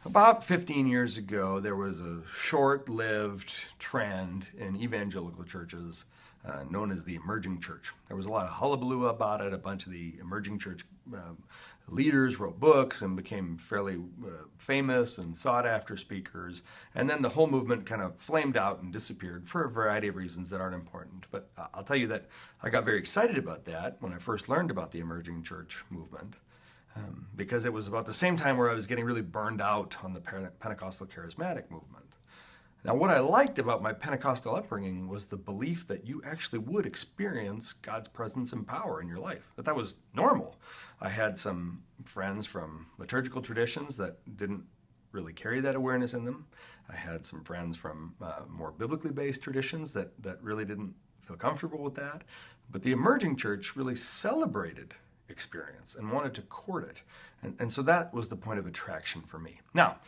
About 15 years ago, there was a short-lived trend in evangelical churches known as the emerging church. There was a lot of hullabaloo about it. A bunch of the emerging church leaders wrote books and became fairly famous and sought-after speakers. And then the whole movement kind of flamed out and disappeared for a variety of reasons that aren't important. But I'll tell you that I got very excited about that when I first learned about the emerging church movement. Because it was about the same time where I was getting really burned out on the Pentecostal charismatic movement. Now, what I liked about my Pentecostal upbringing was the belief that you actually would experience God's presence and power in your life, that was normal. I had some friends from liturgical traditions that didn't really carry that awareness in them. I had some friends from more biblically based traditions that really didn't feel comfortable with that. But the emerging church really celebrated experience and wanted to court it. And so that was the point of attraction for me. Now,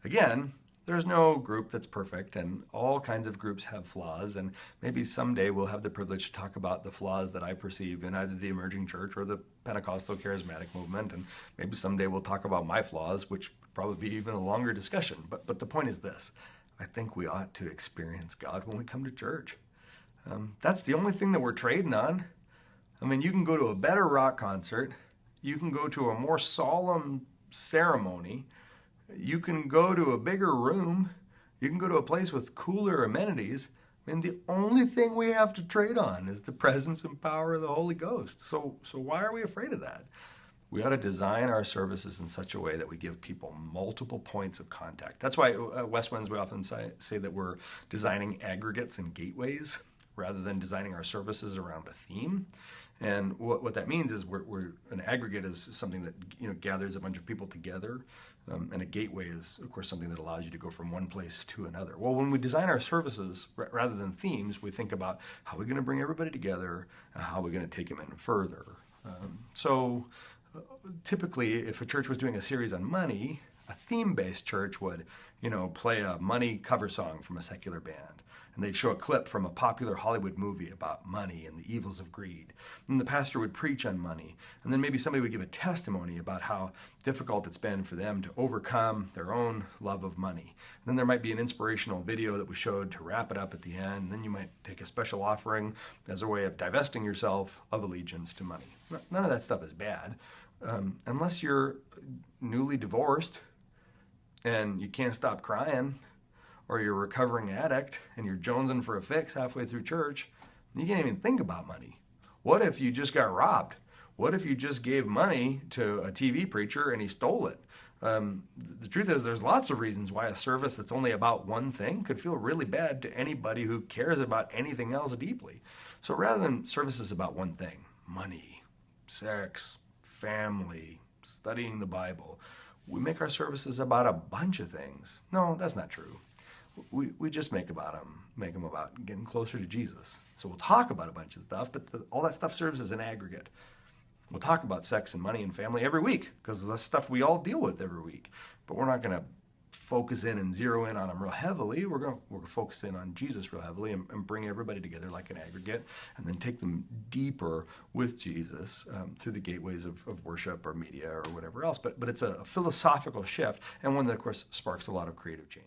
again, there's no group that's perfect, and all kinds of groups have flaws, and maybe someday we'll have the privilege to talk about the flaws that I perceive in either the emerging church or the Pentecostal charismatic movement, and maybe someday we'll talk about my flaws, which would probably be even a longer discussion. But the point is this: I think we ought to experience God when we come to church. That's the only thing that we're trading on. I mean, you can go to a better rock concert, you can go to a more solemn ceremony, you can go to a bigger room, you can go to a place with cooler amenities, and the only thing we have to trade on is the presence and power of the Holy Ghost. So why are we afraid of that? We ought to design our services in such a way that we give people multiple points of contact. That's why at Westwinds we often say that we're designing aggregates and gateways rather than designing our services around a theme. And what that means is we're an aggregate is something that gathers a bunch of people together, and a gateway is, of course, something that allows you to go from one place to another. Well, when we design our services rather than themes, we think about how we're going to bring everybody together and how we're going to take them in further. Typically, if a church was doing a series on money, a theme-based church would, play a money cover song from a secular band. And they'd show a clip from a popular Hollywood movie about money and the evils of greed. And the pastor would preach on money. And then maybe somebody would give a testimony about how difficult it's been for them to overcome their own love of money. And then there might be an inspirational video that we showed to wrap it up at the end. And then you might take a special offering as a way of divesting yourself of allegiance to money. None of that stuff is bad. Unless you're newly divorced and you can't stop crying, or you're a recovering addict and you're jonesing for a fix halfway through church, you can't even think about money. What if you just got robbed? What if you just gave money to a TV preacher and he stole it? The truth is there's lots of reasons why a service that's only about one thing could feel really bad to anybody who cares about anything else deeply. So rather than services about one thing, money, sex, family, studying the Bible, we make our services about a bunch of things. No, that's not true. We just make them about getting closer to Jesus. So we'll talk about a bunch of stuff, but all that stuff serves as an aggregate. We'll talk about sex and money and family every week because that's stuff we all deal with every week. But we're not going to focus in and zero in on them real heavily. We're going to focus in on Jesus real heavily and bring everybody together like an aggregate, and then take them deeper with Jesus through the gateways of worship or media or whatever else. But it's a philosophical shift, and one that, of course, sparks a lot of creative change.